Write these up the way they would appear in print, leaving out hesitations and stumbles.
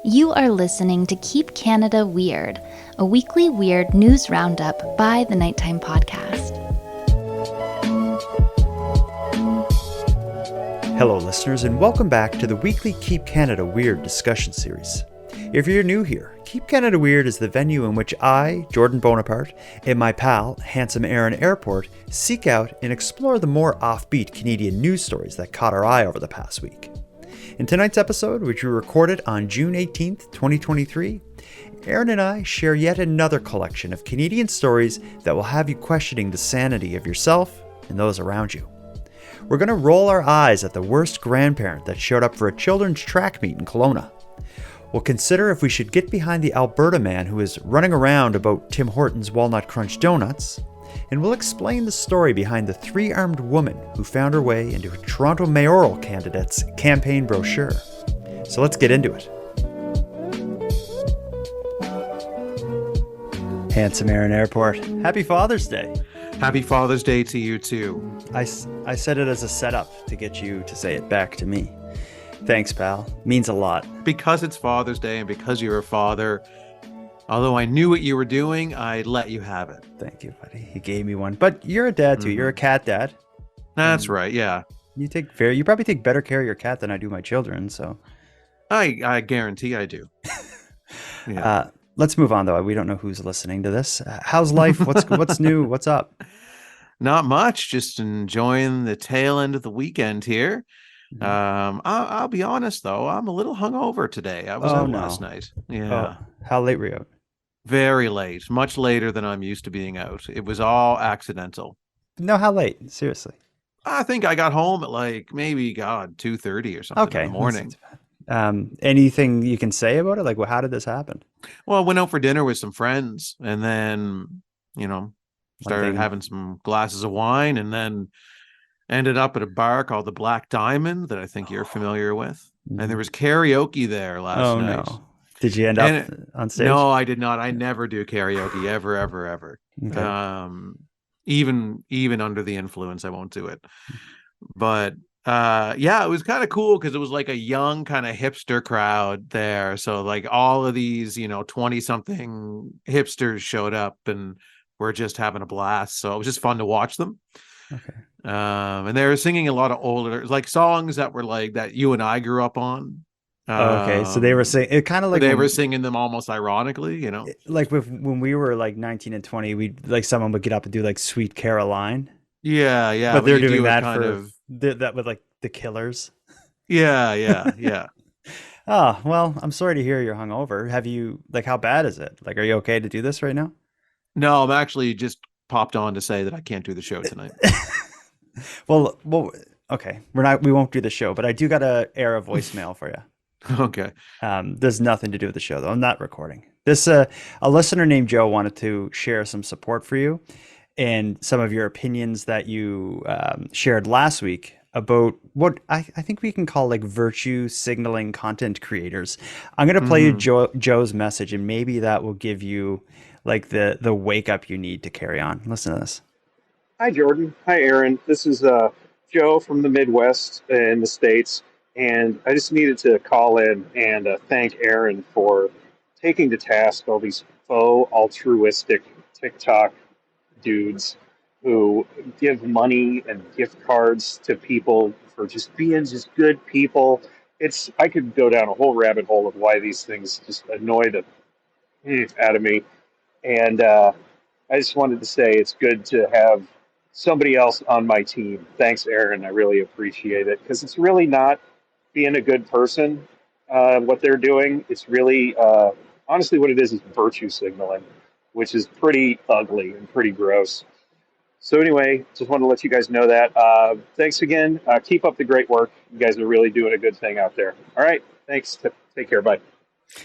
You are listening to Keep Canada Weird, a weekly weird news roundup by the Nighttime Podcast. Hello, listeners, and welcome back to the weekly Keep Canada Weird discussion series. If you're new here, Keep Canada Weird is the venue in which I, Jordan Bonaparte, and my pal, Handsome Aaron Airport, seek out and explore the more offbeat Canadian news stories that caught our eye over the past week. In tonight's episode, which we recorded on June 18th, 2023, Aaron and I share yet another collection of Canadian stories that will have you questioning the sanity of yourself and those around you. We're going to roll our eyes at the worst grandparent that showed up for a children's track meet in Kelowna. We'll consider if we should get behind the Alberta man who is running around about Tim Hortons Walnut Crunch donuts, and we'll explain the story behind the three-armed woman who found her way into a Toronto mayoral candidate's campaign brochure. So let's get into it. Handsome Aaron Airport, happy Father's Day. Happy Father's Day to you too. I said it as a setup to get you to say it back to me. Thanks, pal. Means a lot. Because it's Father's Day and because you're a father, although I knew what you were doing, I let you have it. Thank you, buddy. You gave me one. But you're a dad too. You're a cat dad. That's right, yeah. You probably take better care of your cat than I do my children, so. I guarantee I do. Yeah. Let's move on, though. We don't know who's listening to this. How's life? What's new? What's up? Not much. Just enjoying the tail end of the weekend here. I'll be honest, though. I'm a little hungover today. I was out last night. Yeah. Oh, how late were you out? Very late. Much later than I'm used to being out. It was all accidental. No, how late? Seriously. I think I got home at maybe 2:30 or something in the morning. Anything you can say about it? How did this happen? Well, I went out for dinner with some friends and then, started having some glasses of wine and then ended up at a bar called the Black Diamond that I think you're familiar with. Mm-hmm. And there was karaoke there last night. No. Did you end up on stage? No, I did not. I never do karaoke ever, ever, ever. Okay. Even under the influence, I won't do it. But it was kind of cool because it was like a young kind of hipster crowd there. So all of these, 20 something hipsters showed up and were just having a blast. So it was just fun to watch them. Okay. And they were singing a lot of older, songs that were that you and I grew up on. Okay. So they were saying it kind of they were singing them almost ironically, when we were 19 and 20, we'd someone would get up and do Sweet Caroline. Yeah. But they're doing that that with the Killers. Yeah. Oh, well, I'm sorry to hear you're hungover. Have you how bad is it? Are you okay to do this right now? No, I'm actually just popped on to say that I can't do the show tonight. well, okay. We won't do the show, but I do got to air a voicemail for you. Okay. There's nothing to do with the show though. I'm not recording. This a listener named Joe wanted to share some support for you and some of your opinions that you shared last week about what I think we can call virtue signaling content creators. I'm going to play you Joe's message, and maybe that will give you the wake up you need to carry on. Listen to this. Hi, Jordan. Hi, Aaron. This is Joe from the Midwest in the States, and I just needed to call in and thank Aaron for taking to task all these faux altruistic TikTok dudes who give money and gift cards to people for just being just good people. I could go down a whole rabbit hole of why these things just annoy the out of me. And I just wanted to say it's good to have somebody else on my team. Thanks, Aaron. I really appreciate it because it's really not being a good person, what they're doing. It's really, honestly, what it is virtue signaling, which is pretty ugly and pretty gross. So anyway, just wanted to let you guys know that. Thanks again. Keep up the great work. You guys are really doing a good thing out there. All right. Thanks. Take care. Bye.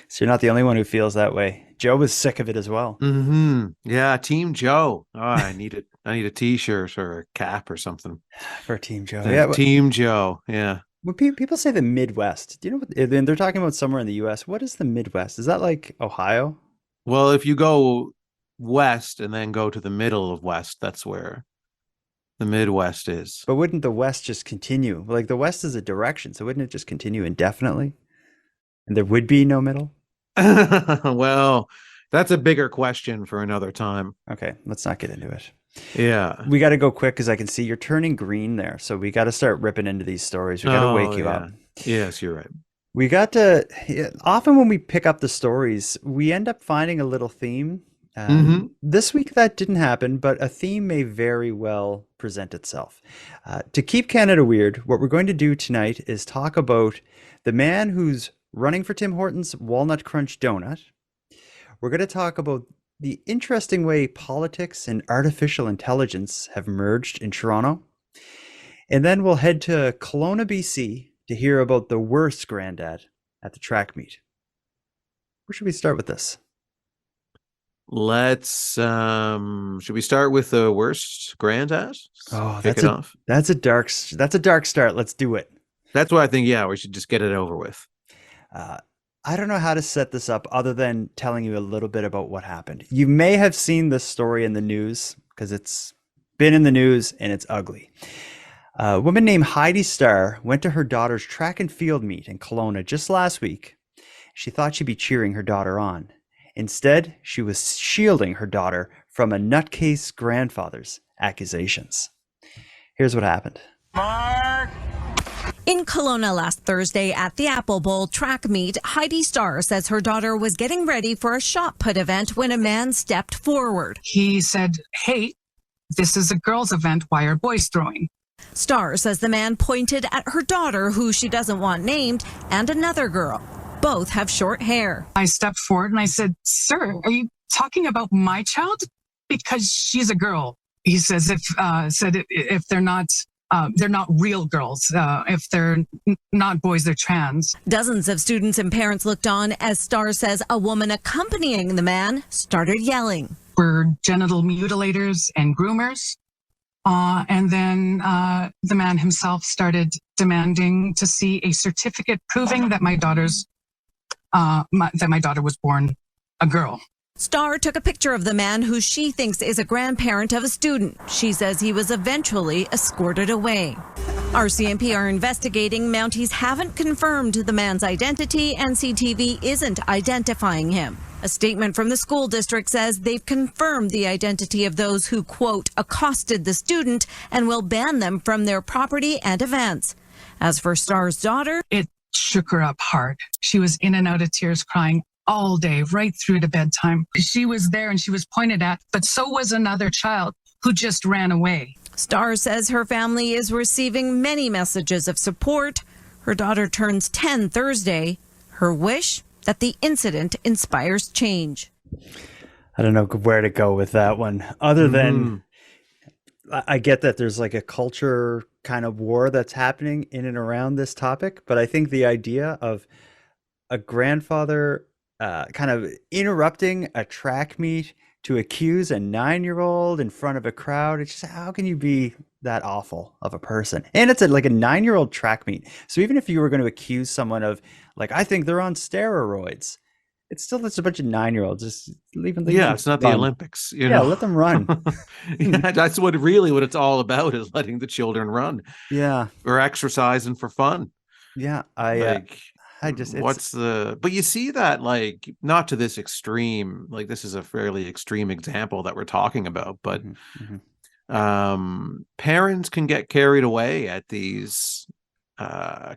So you're not the only one who feels that way. Joe was sick of it as well. Mm-hmm. Yeah, Team Joe. Oh, I need a T-shirt or a cap or something for Team Joe. Team Joe. Yeah. When people say the Midwest, do you know what they're talking about? Somewhere in the U.S. What is the Midwest? Is that Ohio? Well, if you go west and then go to the middle of west, that's where the Midwest is. But wouldn't the West just continue? The West is a direction, so wouldn't it just continue indefinitely? And there would be no middle? Well, that's a bigger question for another time. Okay, let's not get into it. Yeah. We got to go quick because I can see you're turning green there. So we got to start ripping into these stories. We got to wake you up. Yes, you're right. We got to, often when we pick up the stories, we end up finding a little theme. This week that didn't happen, but a theme may very well present itself. To keep Canada weird, what we're going to do tonight is talk about the man who's running for Tim Hortons Walnut Crunch Donut. We're going to talk about the interesting way politics and artificial intelligence have merged in Toronto. And then we'll head to Kelowna, BC to hear about the worst granddad at the track meet. Where should we start with this? Let's should we start with the worst granddad? Oh, kick it off. That's a dark start. Let's do it. That's what I think. Yeah, we should just get it over with. I don't know how to set this up other than telling you a little bit about what happened. You may have seen this story in the news because it's been in the news and it's ugly. A woman named Heidi Starr went to her daughter's track and field meet in Kelowna just last week. She thought she'd be cheering her daughter on. Instead, she was shielding her daughter from a nutcase grandfather's accusations. Here's what happened. Mark! In Kelowna last Thursday at the Apple Bowl track meet, Heidi Starr says her daughter was getting ready for a shot put event when a man stepped forward. He said, "Hey, this is a girls' event. Why are boys throwing?" Starr says the man pointed at her daughter, who she doesn't want named, and another girl. Both have short hair. I stepped forward and I said, "Sir, are you talking about my child? Because she's a girl." He says, if they're not real girls. If they're not boys, they're trans. Dozens of students and parents looked on as Starr says a woman accompanying the man started yelling. We're genital mutilators and groomers. And then the man himself started demanding to see a certificate proving that my daughter was born a girl. Starr took a picture of the man who she thinks is a grandparent of a student. She says he was eventually escorted away. RCMP are investigating. Mounties haven't confirmed the man's identity, and CTV isn't identifying him. A statement from the school district says they've confirmed the identity of those who, quote, accosted the student and will ban them from their property and events. As for Starr's daughter, it shook her up hard. She was in and out of tears, crying all day, right through to bedtime. She was there and she was pointed at, but so was another child who just ran away. Starr says her family is receiving many messages of support. Her daughter turns 10 Thursday. Her wish? That the incident inspires change. I don't know where to go with that one, other than I get that there's like a culture kind of war that's happening in and around this topic, but I think the idea of a grandfather kind of interrupting a track meet to accuse a 9-year-old in front of a crowd, it's just, how can you be that awful of a person? And it's like a 9-year-old track meet. So even if you were going to accuse someone of, like, I think they're on steroids, it's still just a bunch of 9-year-olds. Just leave them. Yeah, it's not the Olympics. You know? know? Let them run. Yeah, that's what it's all about, is letting the children run. Yeah. Or exercising for fun. Yeah. But you see that, like, not to this extreme, like this is a fairly extreme example that we're talking about, but parents can get carried away at these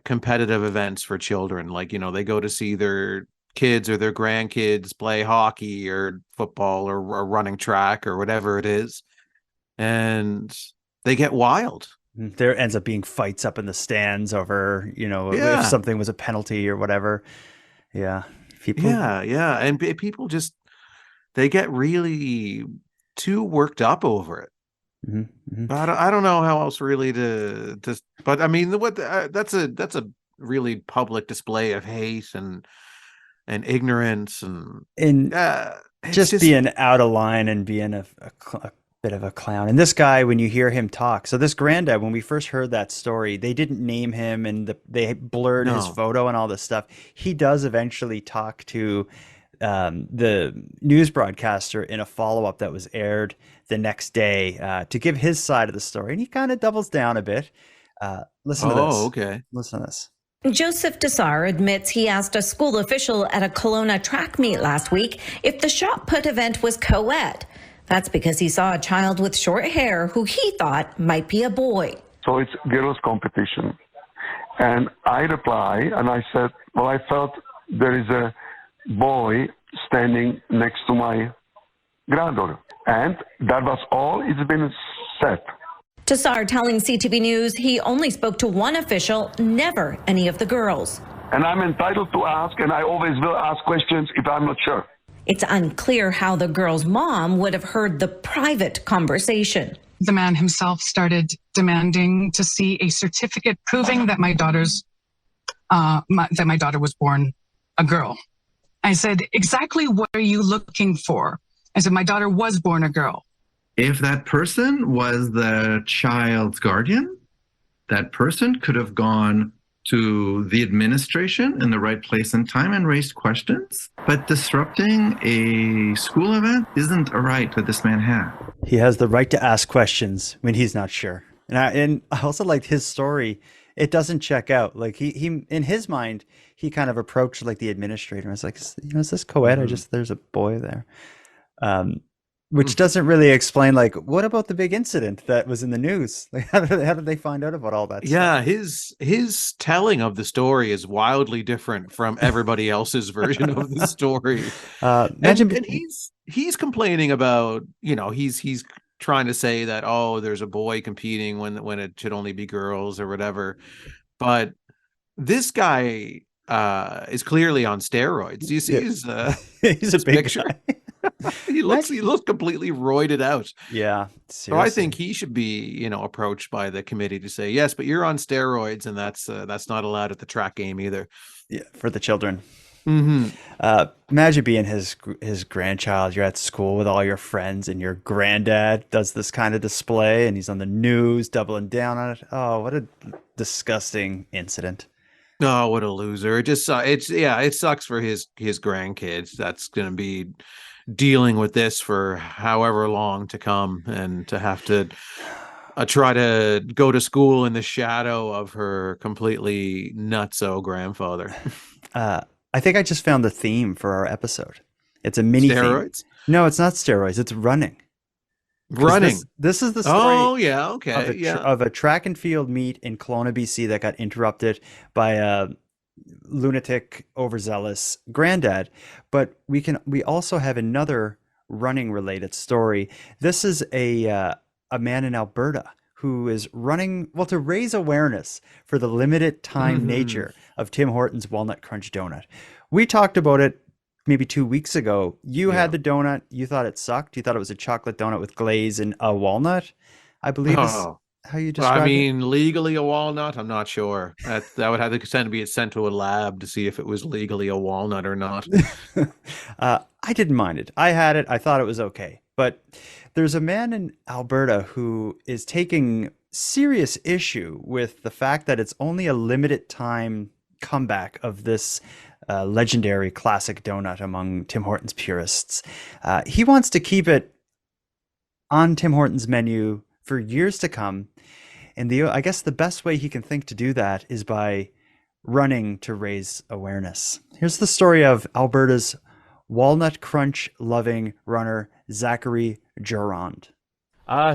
competitive events for children. Like, you know, they go to see their kids or their grandkids play hockey or football or running track or whatever it is, and they get wild. There ends up being fights up in the stands over, you know, if something was a penalty or whatever. Yeah. And people just, they get really too worked up over it. But I don't know how else really to but I mean, that's a really public display of hate and ignorance and just being out of line and being a bit of a clown. And this guy, when you hear him talk, so this granddad, when we first heard that story, they didn't name him and they blurred his photo and all this stuff. He does eventually talk to the news broadcaster in a follow-up that was aired the next day to give his side of the story. And he kind of doubles down a bit. Listen to this. Oh, okay. Listen to this. Joseph Dessar admits he asked a school official at a Kelowna track meet last week if the shot put event was co-ed. That's because he saw a child with short hair who he thought might be a boy. So it's girls' competition. And I reply and I said, well, I felt there is a boy standing next to my granddaughter. And that was all it's been said. Tassar telling CTV News he only spoke to one official, never any of the girls. And I'm entitled to ask, and I always will ask questions if I'm not sure. It's unclear how the girl's mom would have heard the private conversation. The man himself started demanding to see a certificate proving that my daughter was born a girl. I said, exactly what are you looking for? I said, my daughter was born a girl. If that person was the child's guardian, that person could have gone to the administration in the right place and time and raised questions. But disrupting a school event isn't a right that this man had. He has the right to ask questions when he's not sure. And I also liked his story. It doesn't check out. Like he in his mind, he kind of approached like the administrator. I was like, is this co-ed? There's a boy there. Which doesn't really explain, like, what about the big incident that was in the news? Like, how did they find out about all that Yeah, stuff? his telling of the story is wildly different from everybody else's version of the story. And he's complaining about, he's trying to say that, oh, there's a boy competing when it should only be girls or whatever. But this guy is clearly on steroids. Do you see his he's a big picture? guy. He looks completely roided out. Yeah. So Seriously. I think he should be, approached by the committee to say, yes, but you're on steroids, and that's not allowed at the track game either. Yeah, for the children. Mm-hmm. Imagine being his grandchild. You're at school with all your friends, and your granddad does this kind of display, and he's on the news, doubling down on it. Oh, what a disgusting incident! Oh, what a loser! It sucks for his grandkids. That's going to be dealing with this for however long to come, and to have to try to go to school in the shadow of her completely nutso grandfather. I think I just found the theme for our episode. It's a mini steroids. Theme. No, it's not steroids. It's running. Running. This is the story. Oh yeah, okay, of a track and field meet in Kelowna, BC that got interrupted by a lunatic, overzealous granddad. But we also have another running related story. This is a man in Alberta who is running, to raise awareness for the limited time nature of Tim Hortons Walnut Crunch Donut. We talked about it maybe 2 weeks ago. You had the donut. You thought it sucked. You thought it was a chocolate donut with glaze and a walnut, I believe is how you describe it. Legally a walnut, I'm not sure. That would have to be sent to a lab to see if it was legally a walnut or not. I didn't mind it. I had it. I thought it was okay. But there's a man in Alberta who is taking serious issue with the fact that it's only a limited time comeback of this legendary classic donut among Tim Hortons purists. He wants to keep it on Tim Hortons menu for years to come. And I guess the best way he can think to do that is by running to raise awareness. Here's the story of Alberta's walnut crunch loving runner, Zachary Durand.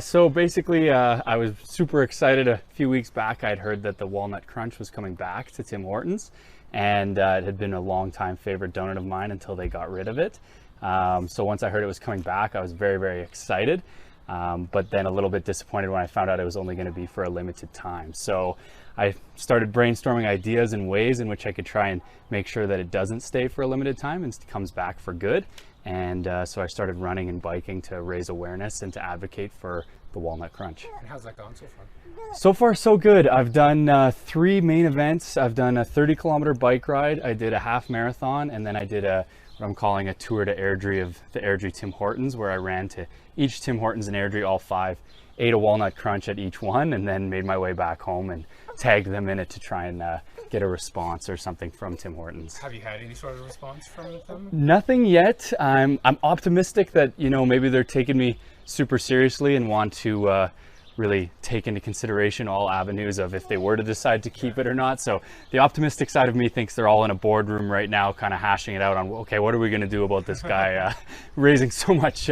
So basically, I was super excited. A few weeks back, I'd heard that the walnut crunch was coming back to Tim Hortons, and it had been a long time favorite donut of mine until they got rid of it. So once I heard it was coming back, I was very, very excited, but then a little bit disappointed when I found out it was only going to be for a limited time. So I started brainstorming ideas and ways in which I could try and make sure that it doesn't stay for a limited time and comes back for good. And so I started running and biking to raise awareness and to advocate for the Walnut Crunch. And how's that gone so far? So far, so good. I've done 3 main events. I've done a 30-kilometer bike ride. I did a half marathon, and then I did what I'm calling a tour to Airdrie of the Airdrie Tim Hortons, where I ran to each Tim Hortons in Airdrie, all 5, ate a Walnut Crunch at each one, and then made my way back home and tagged them in it to try and get a response or something from Tim Hortons. Have you had any sort of response from them? Nothing yet. I'm optimistic that maybe they're taking me super seriously and want to really take into consideration all avenues of if they were to decide to keep it or not. So the optimistic side of me thinks they're all in a boardroom right now, kind of hashing it out on, okay, what are we going to do about this guy raising so much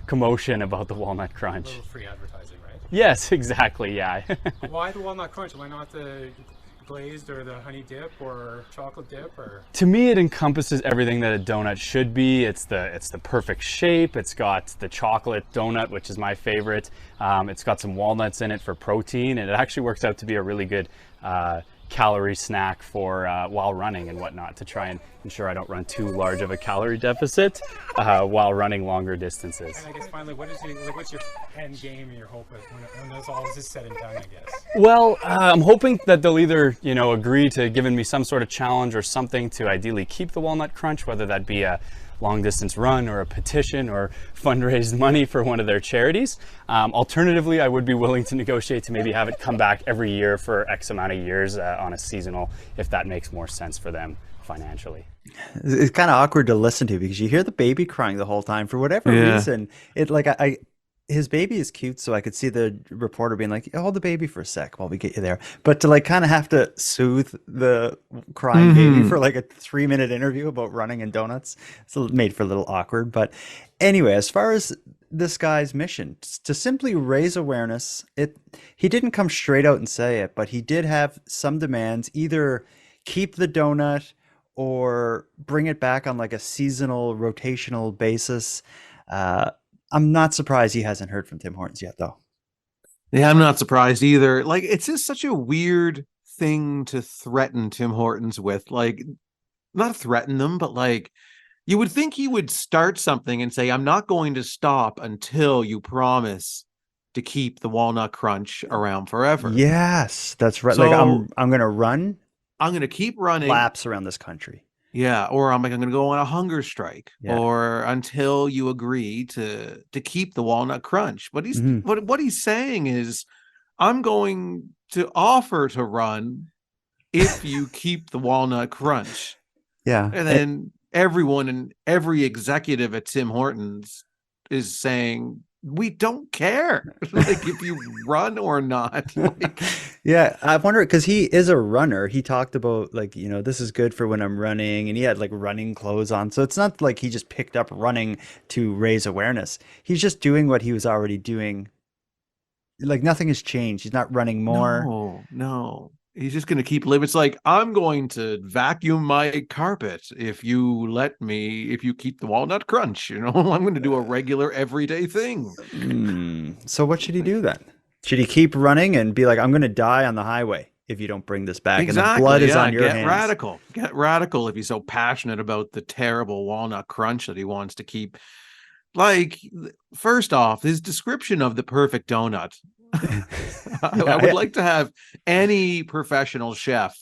commotion about the walnut crunch? A little free advertising, right? Yes, exactly. Yeah. Why the walnut crunch? Why not the glazed or the honey dip or chocolate dip? Or to me, it encompasses everything that a donut should be. It's the perfect shape. It's got the chocolate donut, which is my favorite. It's got some walnuts in it for protein, and it actually works out to be a really good calorie snack for while running and whatnot, to try and ensure I don't run too large of a calorie deficit while running longer distances. And I guess finally, what's your end game and your hope when this all is said and done, I guess? Well, I'm hoping that they'll either, agree to giving me some sort of challenge or something to ideally keep the walnut crunch, whether that be a long distance run or a petition or fundraise money for one of their charities. Alternatively, I would be willing to negotiate to maybe have it come back every year for X amount of years on a seasonal, if that makes more sense for them financially. It's kind of awkward to listen to because you hear the baby crying the whole time for whatever reason. His baby is cute, so I could see the reporter being like, hold the baby for a sec while we get you there. But to kind of have to soothe the crying baby for a 3-minute interview about running and donuts, it's made for a little awkward. But anyway, as far as this guy's mission, to simply raise awareness, he didn't come straight out and say it, but he did have some demands, either keep the donut or bring it back on a seasonal, rotational basis. I'm not surprised he hasn't heard from Tim Hortons yet, though. Yeah, I'm not surprised either. It's just such a weird thing to threaten Tim Hortons with. Not threaten them, but you would think he would start something and say, I'm not going to stop until you promise to keep the walnut crunch around forever. Yes, that's right. So, I'm going to run. I'm going to keep running laps around this country. Yeah, or I'm going to go on a hunger strike, or until you agree to keep the walnut crunch. But what he's saying is, I'm going to offer to run if you keep the walnut crunch. Yeah, and then everyone and every executive at Tim Hortons is saying, we don't care if you run or not. Yeah, I wonder, because he is a runner. He talked about this is good for when I'm running, and he had running clothes on. So it's not like he just picked up running to raise awareness. He's just doing what he was already doing. Nothing has changed. He's not running more. No. He's just going to keep living. It's I'm going to vacuum my carpet if you keep the walnut crunch. I'm going to do a regular everyday thing. So what should he do then? Should he keep running and be I'm going to die on the highway if you don't bring this back? Exactly. And the blood is on your hands. Get radical if he's so passionate about the terrible walnut crunch that he wants to keep. First off, his description of the perfect donut. I would like to have any professional chef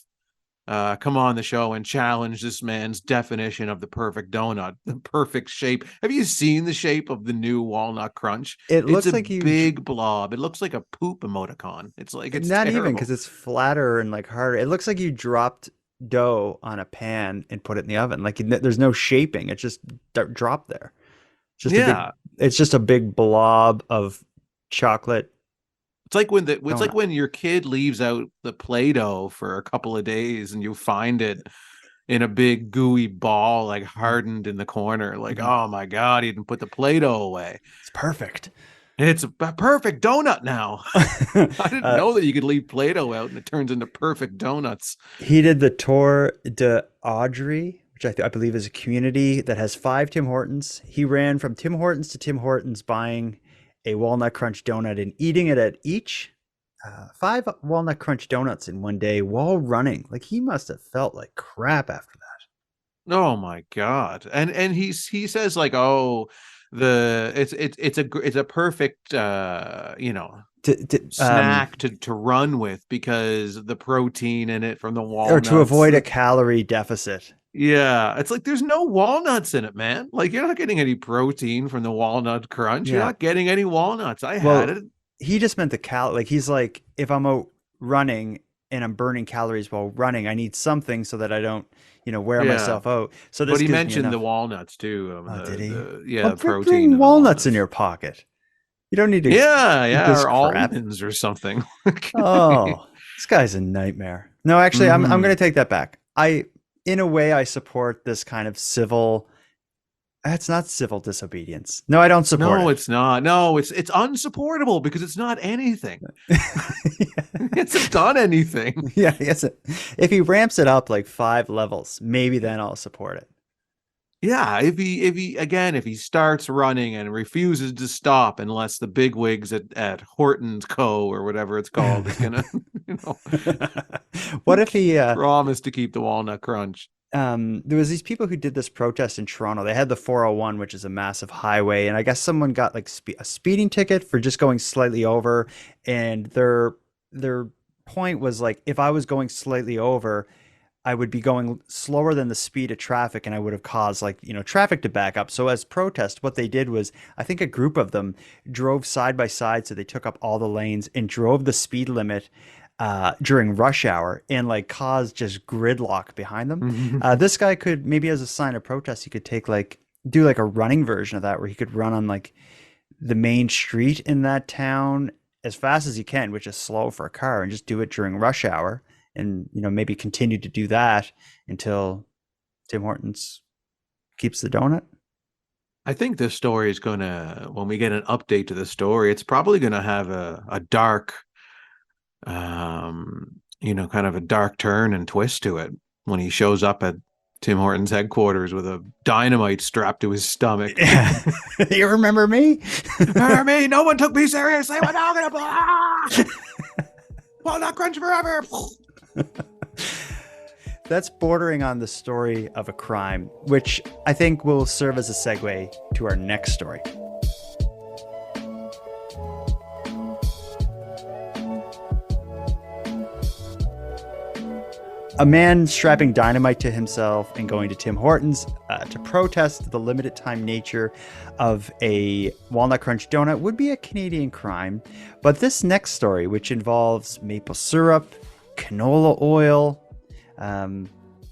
come on the show and challenge this man's definition of the perfect donut, the perfect shape. Have you seen the shape of the new walnut crunch? It looks like a big blob. It looks like a poop emoticon. It's not terrible. Even because it's flatter and harder. It looks like you dropped dough on a pan and put it in the oven. There's no shaping. It just dropped there. It's just a big blob of chocolate. It's like when your kid leaves out the Play-Doh for a couple of days and you find it in a big gooey ball, hardened in the corner. Oh my God, he didn't put the Play-Doh away. It's perfect. It's a perfect donut now. I didn't know that you could leave Play-Doh out and it turns into perfect donuts. He did the Tour de Audrey, which I believe is a community that has 5 Tim Hortons. He ran from Tim Hortons to Tim Hortons buying a walnut crunch donut and eating it at each. 5 walnut crunch donuts in one day while running. He must have felt like crap after that. Oh my God. And he says it's a perfect snack to run with because the protein in it from the walnuts, or to avoid a calorie deficit. Yeah, it's there's no walnuts in it, man. You're not getting any protein from the walnut crunch. You're not getting any walnuts. I had it. He just meant the he's if I'm out running and I'm burning calories while running, I need something so that I don't, wear myself out. So this, but he mentioned the walnuts too. Did he? The protein. Bring walnuts in your pocket. You don't need to Yeah, this or crap. almonds or something. Oh, this guy's a nightmare. No, actually, I'm going to take that back. In a way, I support this kind of civil. That's not civil disobedience. No, I don't support it. No, it's not. No, it's unsupportable because it's not anything. It hasn't done anything. Yeah, yes. If he ramps it up like 5 levels, maybe then I'll support it. Yeah, if he starts running and refuses to stop unless the bigwigs at Hortons Co. or whatever it's called is gonna, What if he promise to keep the walnut crunch? There was these people who did this protest in Toronto. They had the 401, which is a massive highway, and I guess someone got like a speeding ticket for just going slightly over, and their point was like, if I was going slightly over, I would be going slower than the speed of traffic, and I would have caused traffic to back up. So as protest, what they did was, I think a group of them drove side by side, so they took up all the lanes and drove the speed limit during rush hour and like caused just gridlock behind them. This guy could, maybe as a sign of protest, he could do like a running version of that, where he could run on like the main street in that town as fast as he can, which is slow for a car, and just do it during rush hour. And, maybe continue to do that until Tim Hortons keeps the donut. I think this story is when we get an update to the story, it's probably going to have a dark, kind of a dark turn and twist to it when he shows up at Tim Hortons headquarters with a dynamite strapped to his stomach. You remember me? Remember me? No one took me seriously. We're not going to walnut crunch forever. That's bordering on the story of a crime, which I think will serve as a segue to our next story. A man strapping dynamite to himself and going to Tim Hortons to protest the limited time nature of a walnut crunch donut would be a Canadian crime. But this next story, which involves maple syrup, canola oil,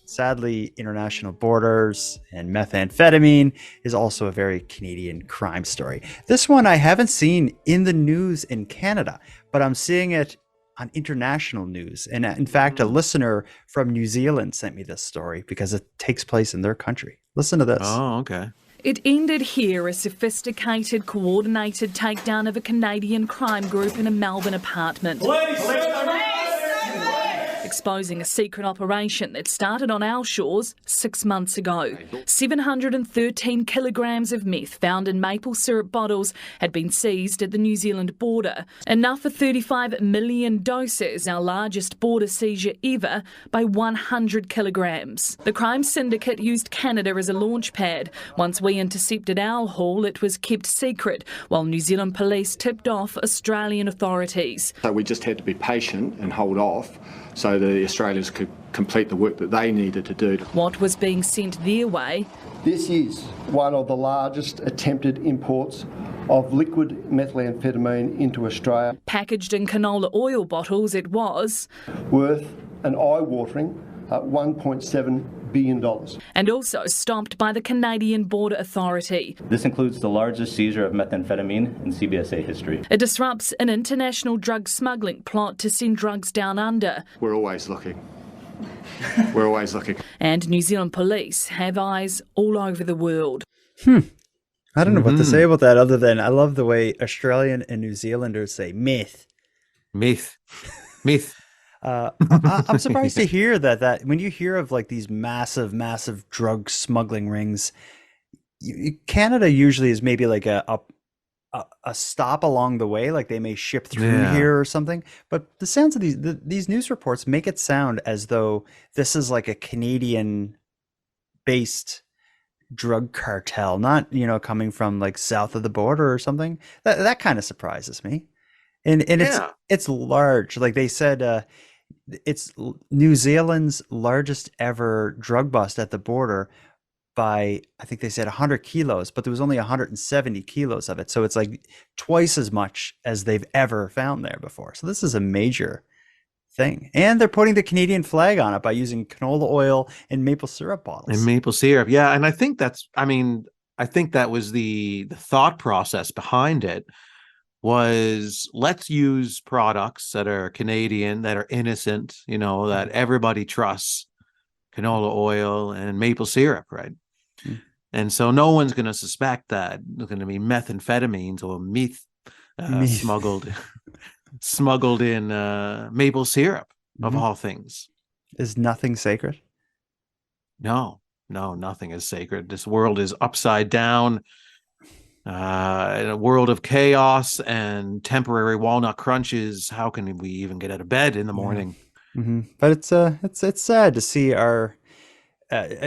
sadly international borders, and methamphetamine, is also a very Canadian crime story. This one I haven't seen in the news in Canada, but I'm seeing it on international news. And in fact, a listener from New Zealand sent me this story because it takes place in their country. Listen to this. Oh, okay. It ended here, a sophisticated, coordinated takedown of a Canadian crime group in a Melbourne apartment. Exposing a secret operation that started on our shores 6 months ago. 713 kilograms of meth found in maple syrup bottles had been seized at the New Zealand border. Enough for 35 million doses, our largest border seizure ever, by 100 kilograms. The crime syndicate used Canada as a launch pad. Once we intercepted our haul, it was kept secret, while New Zealand police tipped off Australian authorities. So we just had to be patient and hold off so the Australians could complete the work that they needed to do. What was being sent their way? This is one of the largest attempted imports of liquid methamphetamine into Australia. Packaged in canola oil bottles, it was worth an eye-watering $1.7 billion. And also stopped by the Canadian Border Authority. This includes the largest seizure of methamphetamine in CBSA history. It disrupts an international drug smuggling plot to send drugs down under. We're always looking. We're always looking. And New Zealand police have eyes all over the world. I don't know what to say about that other than I love the way Australian and New Zealanders say myth. Myth. I'm surprised to hear that when you hear of like these massive drug smuggling rings, Canada usually is maybe like a stop along the way, like they may ship through here or something. But the sounds of these news reports make it sound as though this is like a Canadian based drug cartel, not coming from like south of the border or something. That kind of surprises me. And it's large. Like they said, it's New Zealand's largest ever drug bust at the border by, I think they said 100 kilos, but there was only 170 kilos of it. So it's like twice as much as they've ever found there before. So this is a major thing. And they're putting the Canadian flag on it by using canola oil and maple syrup bottles. And maple syrup. Yeah. And I think that was the thought process behind it was let's use products that are Canadian, that are innocent, that everybody trusts, canola oil and maple syrup, right? And so no one's going to suspect that there's going to be methamphetamines or meth smuggled in maple syrup, of all things. Is nothing sacred? No, nothing is sacred. This world is upside down. In a world of chaos and temporary walnut crunches, how can we even get out of bed in the morning? But it's sad to see our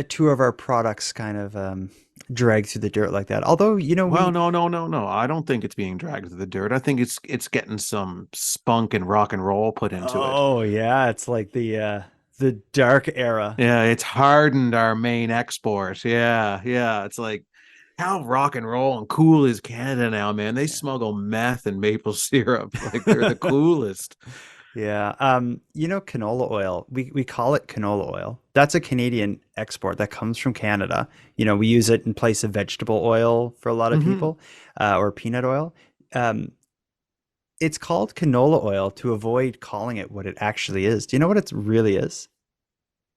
two of our products kind of dragged through the dirt like that. Although, well, no. I don't think it's being dragged through the dirt. I think it's getting some spunk and rock and roll put into it. Oh yeah, it's like the dark era. Yeah, it's hardened our main export. Yeah. It's like, how rock and roll and cool is Canada now, man? They smuggle meth and maple syrup. Like, they're the coolest. Yeah. Canola oil, we call it canola oil. That's a Canadian export that comes from Canada. We use it in place of vegetable oil for a lot of people, or peanut oil. It's called canola oil to avoid calling it what it actually is. Do you know what it really is?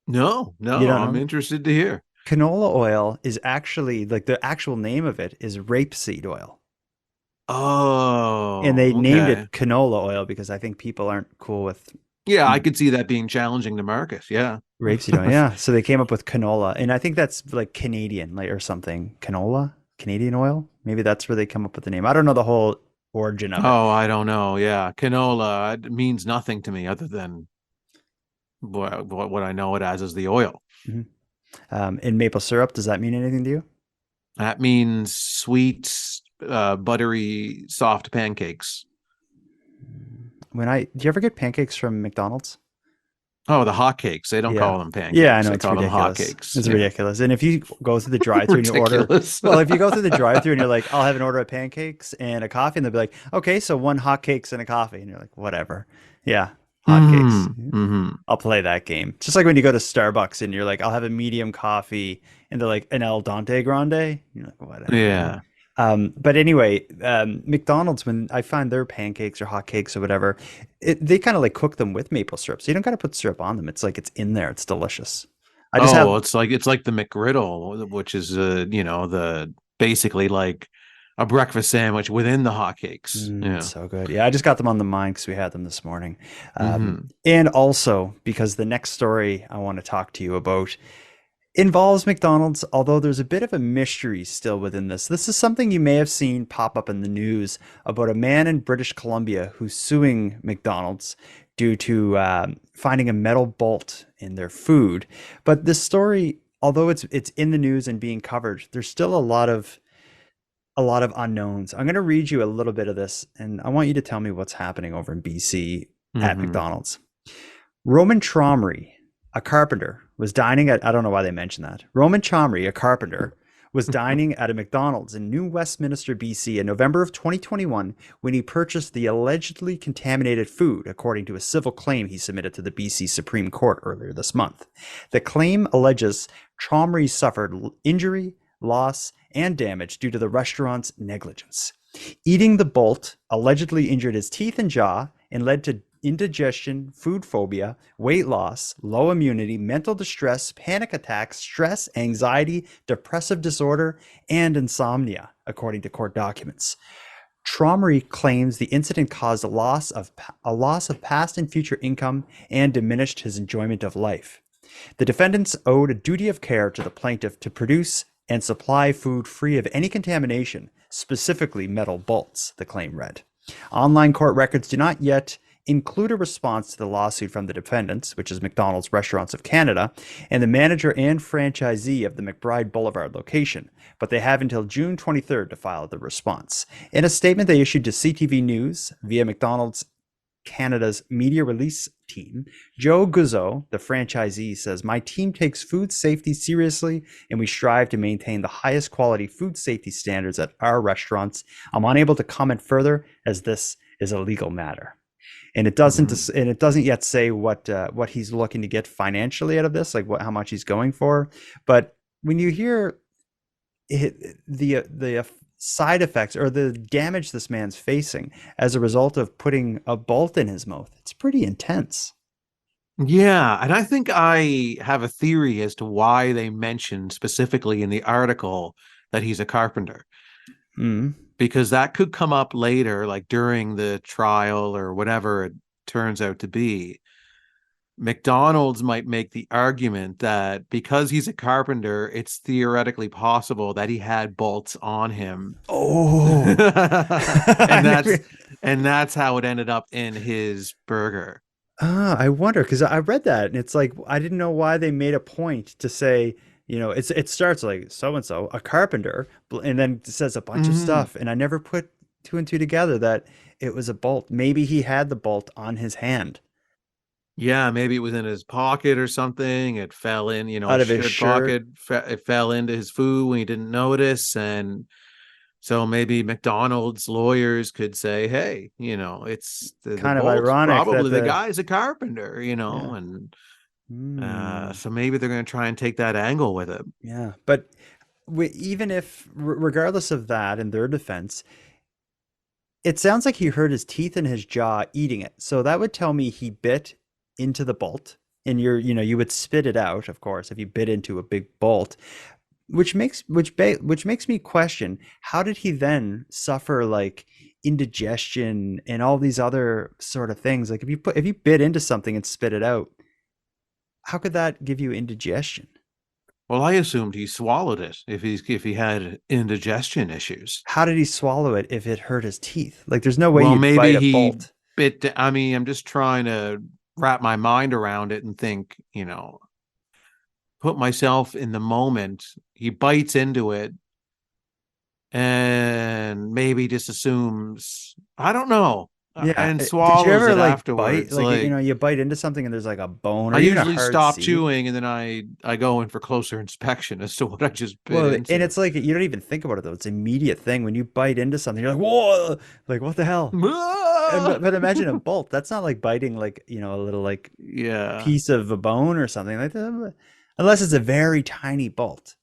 No, I'm interested to hear. Canola oil is actually, like, the actual name of it is rapeseed oil. Oh, and they named it canola oil because I think people aren't cool with. Yeah, I could see that being challenging to market. Yeah, rapeseed oil. Yeah, so they came up with canola, and I think that's like Canadian, like, or something. Canola, Canadian oil. Maybe that's where they come up with the name. I don't know the whole origin of it. Oh, I don't know. Yeah, canola, it means nothing to me other than what I know it as is the oil. In maple syrup, does that mean anything to you? That means sweet, buttery, soft pancakes. Do you ever get pancakes from McDonald's? Oh, the hotcakes. They don't call them pancakes. Yeah, I know, they it's call ridiculous. them hotcakes. It's ridiculous. And if you go through the drive-thru and you order, well, if you go through the drive-thru and you're like, I'll have an order of pancakes and a coffee, and they'll be like, okay, so 1 hotcakes and a coffee, and you're like, whatever. Yeah, hotcakes. I'll play that game. Just like when you go to Starbucks and you're like, I'll have a medium coffee, and they're like, an El Dante Grande. You're like, whatever. Yeah. But anyway, McDonald's, when I find their pancakes or hotcakes or whatever, they kind of like cook them with maple syrup. So you don't got to put syrup on them. It's like it's in there. It's delicious. It's like the McGriddle, which is the basically like a breakfast sandwich within the hotcakes. It's so good. Yeah, I just got them on the mind because we had them this morning. And also because the next story I want to talk to you about involves McDonald's, although there's a bit of a mystery still within this. This is something you may have seen pop up in the news about a man in British Columbia who's suing McDonald's due to finding a metal bolt in their food. But this story, although it's in the news and being covered, there's still a lot of unknowns. I'm going to read you a little bit of this, and I want you to tell me what's happening over in BC at McDonald's. Roman Tromry, a carpenter, was dining at, I don't know why they mentioned that. Roman Chomry, a carpenter, was dining at a McDonald's in New Westminster, BC in November of 2021 when he purchased the allegedly contaminated food, according to a civil claim he submitted to the BC Supreme Court earlier this month. The claim alleges Chomry suffered injury, loss, and damage due to the restaurant's negligence. Eating the bolt allegedly injured his teeth and jaw and led to indigestion, food phobia, weight loss, low immunity, mental distress, panic attacks, stress, anxiety, depressive disorder, and insomnia, according to court documents. Tromry claims the incident caused a loss of past and future income and diminished his enjoyment of life. The defendants owed a duty of care to the plaintiff to produce and supply food free of any contamination, specifically metal bolts, the claim read. Online court records do not yet include a response to the lawsuit from the defendants, which is McDonald's Restaurants of Canada, and the manager and franchisee of the McBride Boulevard location, but they have until June 23rd to file the response. In a statement they issued to CTV News via McDonald's Canada's media release team, Joe Guzzo, the franchisee, says, "My team takes food safety seriously and we strive to maintain the highest quality food safety standards at our restaurants. I'm unable to comment further as this is a legal matter." And it doesn't yet say what he's looking to get financially out of this, like how much he's going for. But when you hear the side effects or the damage this man's facing as a result of putting a bolt in his mouth. It's pretty intense. Yeah, and I think I have a theory as to why they mentioned specifically in the article that he's a carpenter. Because that could come up later, like during the trial or whatever it turns out to be. McDonald's might make the argument that because he's a carpenter, it's theoretically possible that he had bolts on him. Oh, and that's how it ended up in his burger. I wonder, because I read that and it's like I didn't know why they made a point to say, you know, it starts like so and so, a carpenter, and then it says a bunch of stuff, and I never put two and two together that it was a bolt. Maybe he had the bolt on his hand. Yeah, maybe it was in his pocket or something. It fell in, you know, out of his shirt. It fell into his food when he didn't notice. And so maybe McDonald's lawyers could say, hey, you know, it's kind of ironic. Probably the guy's a carpenter, you know, and so maybe they're going to try and take that angle with it. Yeah. But even if, regardless of that, in their defense, it sounds like he hurt his teeth in his jaw eating it. So that would tell me he bit into the bolt, and you would spit it out, of course, if you bit into a big bolt, which makes me question, how did he then suffer like indigestion and all these other sort of things? Like if you bit into something and spit it out, how could that give you indigestion? Well, I assumed he swallowed it if he had indigestion issues. How did he swallow it if it hurt his teeth? Like there's no way you'd bite a bolt. I mean, I'm just trying to wrap my mind around it and think, you know, put myself in the moment. He bites into it and maybe just assumes, I don't know. And swallows it afterwards. Bite? Like, you know, you bite into something and there's like a bone. I usually stop chewing and then I go in for closer inspection as to what I just bit into. And it's like, you don't even think about it though. It's an immediate thing. When you bite into something, you're like, whoa, like what the hell? But imagine a bolt. That's not like biting like, you know, a little like piece of a bone or something like that. Unless it's a very tiny bolt.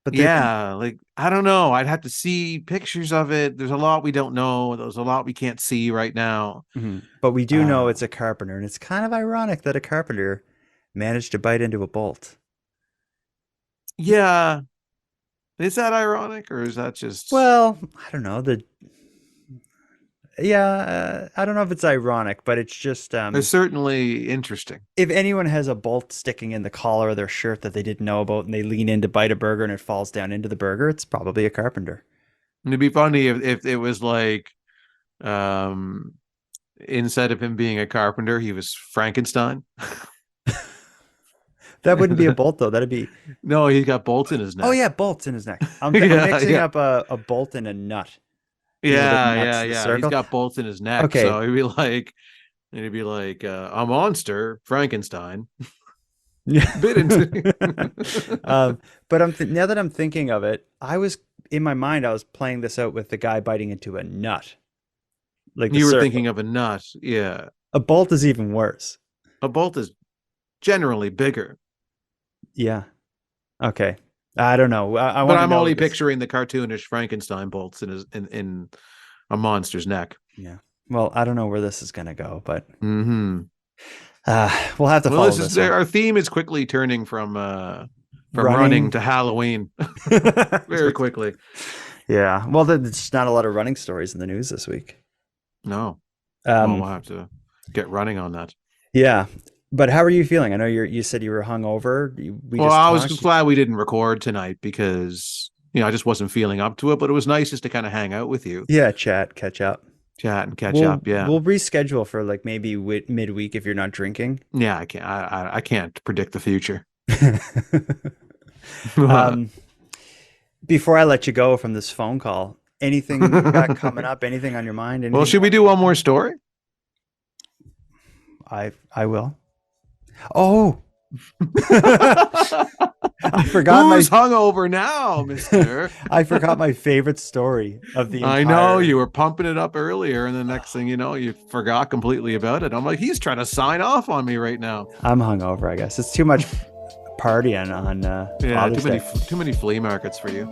But like, I don't know. I'd have to see pictures of it. There's a lot we don't know. There's a lot we can't see right now. But we do know it's a carpenter, and it's kind of ironic that a carpenter managed to bite into a bolt. Yeah. Is that ironic, or is that just... Well, I don't know. I don't know if it's ironic, but it's just... it's certainly interesting. If anyone has a bolt sticking in the collar of their shirt that they didn't know about and they lean in to bite a burger and it falls down into the burger, it's probably a carpenter. It'd be funny if it was like, instead of him being a carpenter, he was Frankenstein. That wouldn't be a bolt, though. That'd be... No, he's got bolts in his neck. Oh, yeah, bolts in his neck. I'm mixing up a bolt and a nut. Yeah. He's got bolts in his neck. Okay. So he'd be like a monster, Frankenstein. Yeah. Bit into. But now that I'm thinking of it, in my mind, I was playing this out with the guy biting into a nut. Like you were thinking of a nut. Yeah. A bolt is even worse. A bolt is generally bigger. Yeah. Okay. I don't know. But I'm only picturing the cartoonish Frankenstein bolts in a monster's neck. Yeah. Well, I don't know where this is going to go, but we'll have to follow this. Our theme is quickly turning from running to Halloween very quickly. Yeah. Well, there's not a lot of running stories in the news this week. No. We'll have to get running on that. Yeah. But how are you feeling? I know you said you were hungover. I was just glad we didn't record tonight because, you know, I just wasn't feeling up to it. But it was nice just to kind of hang out with you. Yeah, catch up. Yeah. We'll reschedule for like maybe midweek if you're not drinking. Yeah, I can't. I can't predict the future. Before I let you go from this phone call, anything you got coming up? Anything on your mind? Well, should we do one more story? I will. Oh, I forgot. Who's hungover now, mister? I forgot my favorite story of the entire... I know, you were pumping it up earlier, and the next thing you know, you forgot completely about it. I'm like, he's trying to sign off on me right now. I'm hungover, I guess. It's too much partying on too many flea markets for you.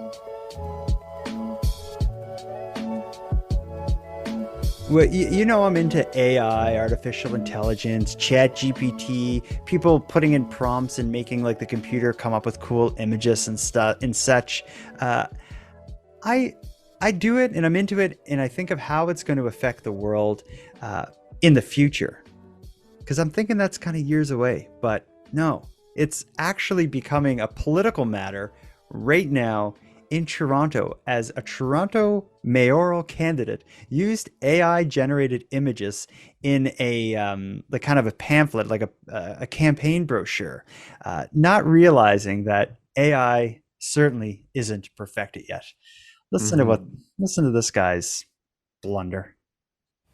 Well, you know, I'm into AI, artificial intelligence, chat GPT, people putting in prompts and making like the computer come up with cool images and stuff and such. I do it and I'm into it, and I think of how it's going to affect the world in the future, because I'm thinking that's kind of years away. But no, it's actually becoming a political matter right now in Toronto, as a Toronto mayoral candidate used AI generated images in a like kind of a pamphlet, like a campaign brochure, not realizing that AI certainly isn't perfected yet. Listen to this guy's blunder.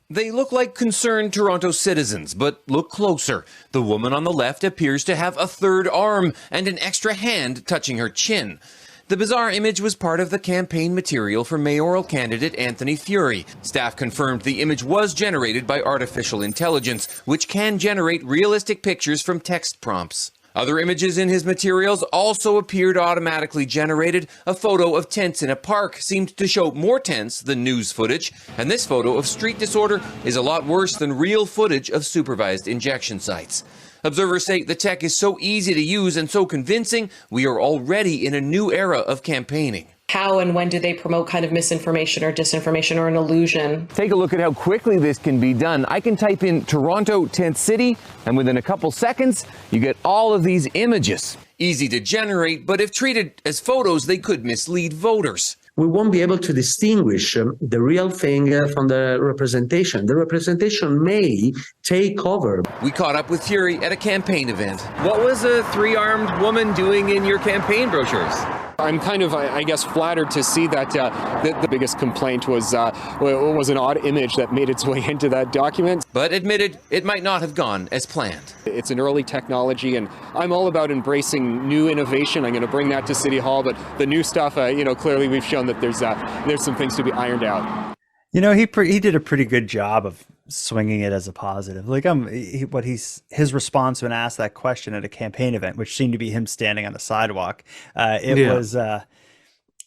They look like concerned Toronto citizens, but look closer. The woman on the left appears to have a third arm and an extra hand touching her chin. The bizarre image was part of the campaign material for mayoral candidate Anthony Furey. Staff confirmed the image was generated by artificial intelligence, which can generate realistic pictures from text prompts. Other images in his materials also appeared automatically generated. A photo of tents in a park seemed to show more tents than news footage, and this photo of street disorder is a lot worse than real footage of supervised injection sites. Observers say the tech is so easy to use and so convincing, we are already in a new era of campaigning. How and when do they promote kind of misinformation or disinformation or an illusion? Take a look at how quickly this can be done. I can type in Toronto tent city, and within a couple seconds, you get all of these images. Easy to generate, but if treated as photos, they could mislead voters. We won't be able to distinguish the real thing from the representation. The representation may take over. We caught up with Fury at a campaign event. What was a three-armed woman doing in your campaign brochures? I'm kind of, I guess, flattered to see that the biggest complaint was an odd image that made its way into that document. But admitted it might not have gone as planned. It's an early technology, and I'm all about embracing new innovation. I'm going to bring that to City Hall, but the new stuff, clearly we've shown that there's some things to be ironed out. You know, he did a pretty good job of swinging it as a positive. Like his response when asked that question at a campaign event, which seemed to be him standing on the sidewalk, was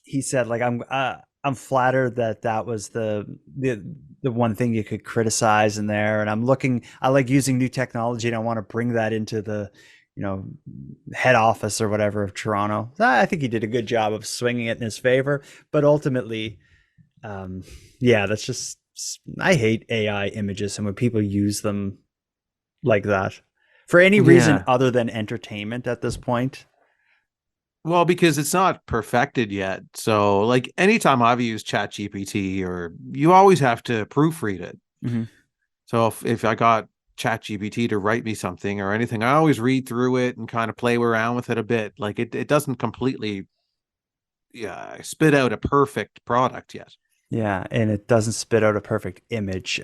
he said, like, I'm flattered that was the one thing you could criticize in there, and I like using new technology, and I want to bring that into the head office or whatever of Toronto. I think he did a good job of swinging it in his favor, but ultimately, that's just, I hate AI images and when people use them like that for any reason other than entertainment at this point. Well, because it's not perfected yet. So like anytime I've used ChatGPT, or you always have to proofread it. Mm-hmm. So if I got ChatGPT to write me something or anything, I always read through it and kind of play around with it a bit. Like it doesn't completely spit out a perfect product yet. Yeah, and it doesn't spit out a perfect image.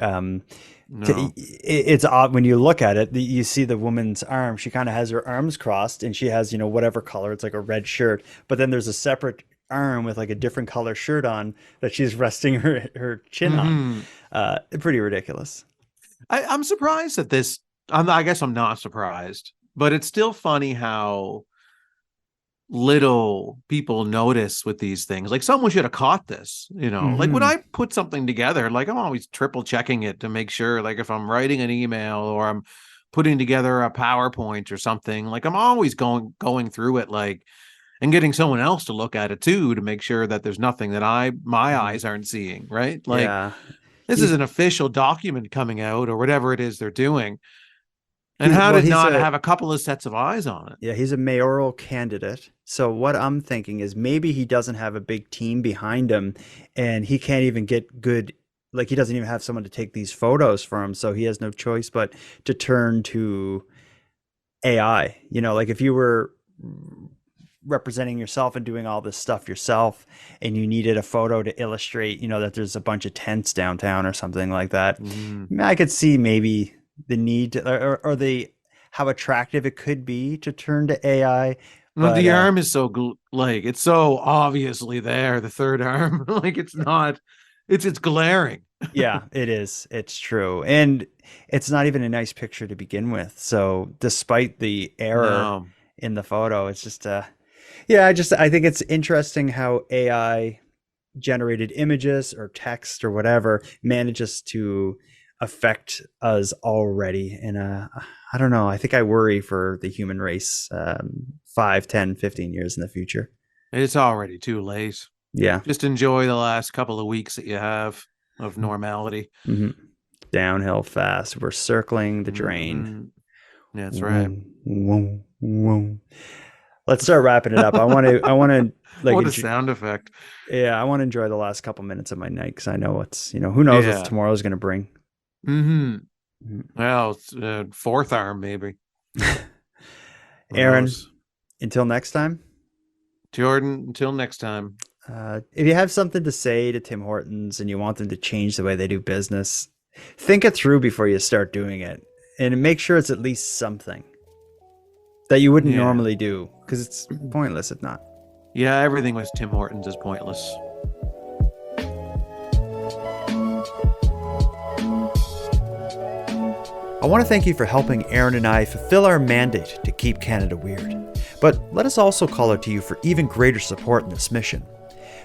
It's odd when you look at it. You see the woman's arm. She kind of has her arms crossed, and she has, whatever color. It's like a red shirt. But then there's a separate arm with like a different color shirt on that she's resting her chin on. Pretty ridiculous. I'm surprised at this. I guess I'm not surprised, but it's still funny how little people notice with these things. Like someone should have caught this, like when I put something together, like I'm always triple checking it to make sure, like if I'm writing an email or I'm putting together a PowerPoint or something, like I'm always going through it, like, and getting someone else to look at it too, to make sure that there's nothing that my eyes aren't seeing, right? Like this is an official document coming out or whatever it is they're doing. And how did not have a couple of sets of eyes on it? Yeah, he's a mayoral candidate. So what I'm thinking is maybe he doesn't have a big team behind him, and he can't even get good, like he doesn't even have someone to take these photos for him. So he has no choice but to turn to AI. Like if you were representing yourself and doing all this stuff yourself, and you needed a photo to illustrate, that there's a bunch of tents downtown or something like that. I could see maybe the need to, or how attractive it could be to turn to AI. But the arm is so it's so obviously there, the third arm. Like it's not, it's glaring. Yeah, it is. It's true. And it's not even a nice picture to begin with. So despite the error in the photo, it's just I think it's interesting how AI generated images or text or whatever manages to affect us already in I don't know, I think I worry for the human race 5, 10, 15 years in the future. It's already too late. Yeah. Just enjoy the last couple of weeks that you have of normality. Mm-hmm. Downhill fast. We're circling the drain. Mm-hmm. That's right. Whoa, whoa. Let's start wrapping it up. I want to like what a sound effect. Yeah, I want to enjoy the last couple minutes of my night because I know it's, who knows what tomorrow's going to bring. Mm-hmm. Well, it's fourth arm maybe. Aaron, until next time. Jordan, until next time. If you have something to say to Tim Hortons and you want them to change the way they do business, think it through before you start doing it, and make sure it's at least something that you wouldn't normally do, because it's pointless if not. Yeah, everything with Tim Hortons is pointless. I want to thank you for helping Aaron and I fulfill our mandate to keep Canada weird. But let us also call out to you for even greater support in this mission.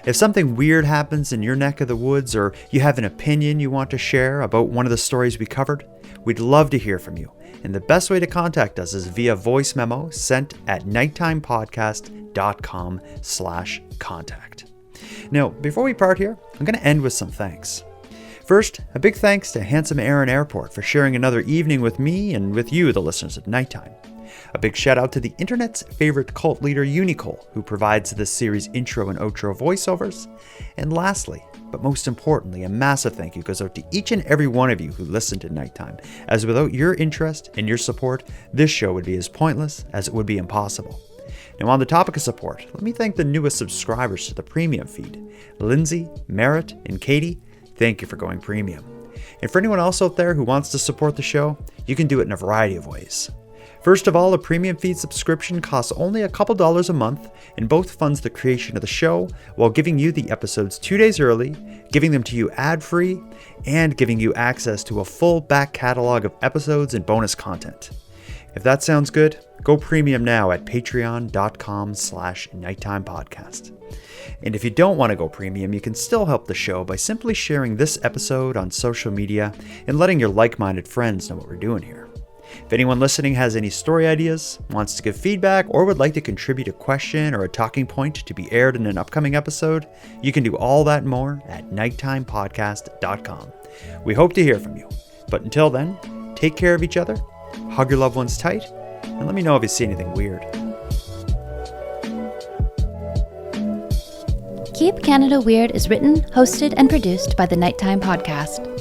If something weird happens in your neck of the woods, or you have an opinion you want to share about one of the stories we covered, we'd love to hear from you. And the best way to contact us is via voice memo sent at nighttimepodcast.com/contact. Now, before we part here, I'm going to end with some thanks. First, a big thanks to Handsome Aaron Airport for sharing another evening with me and with you, the listeners of Nighttime. A big shout out to the internet's favorite cult leader, Unicole, who provides this series' intro and outro voiceovers. And lastly, but most importantly, a massive thank you goes out to each and every one of you who listen to Nighttime, as without your interest and your support, this show would be as pointless as it would be impossible. Now, on the topic of support, let me thank the newest subscribers to the premium feed, Lindsay, Merritt, and Katie. Thank you for going premium. And for anyone else out there who wants to support the show, you can do it in a variety of ways. First of all, a premium feed subscription costs only a couple dollars a month and both funds the creation of the show while giving you the episodes 2 days early, giving them to you ad-free, and giving you access to a full back catalog of episodes and bonus content. If that sounds good, go premium now at patreon.com/nighttimepodcast. And if you don't want to go premium, you can still help the show by simply sharing this episode on social media and letting your like-minded friends know what we're doing here. If anyone listening has any story ideas, wants to give feedback, or would like to contribute a question or a talking point to be aired in an upcoming episode, you can do all that and more at nighttimepodcast.com. We hope to hear from you. But until then, take care of each other, hug your loved ones tight, and let me know if you see anything weird. Keep Canada Weird is written, hosted, and produced by the Nighttime Podcast.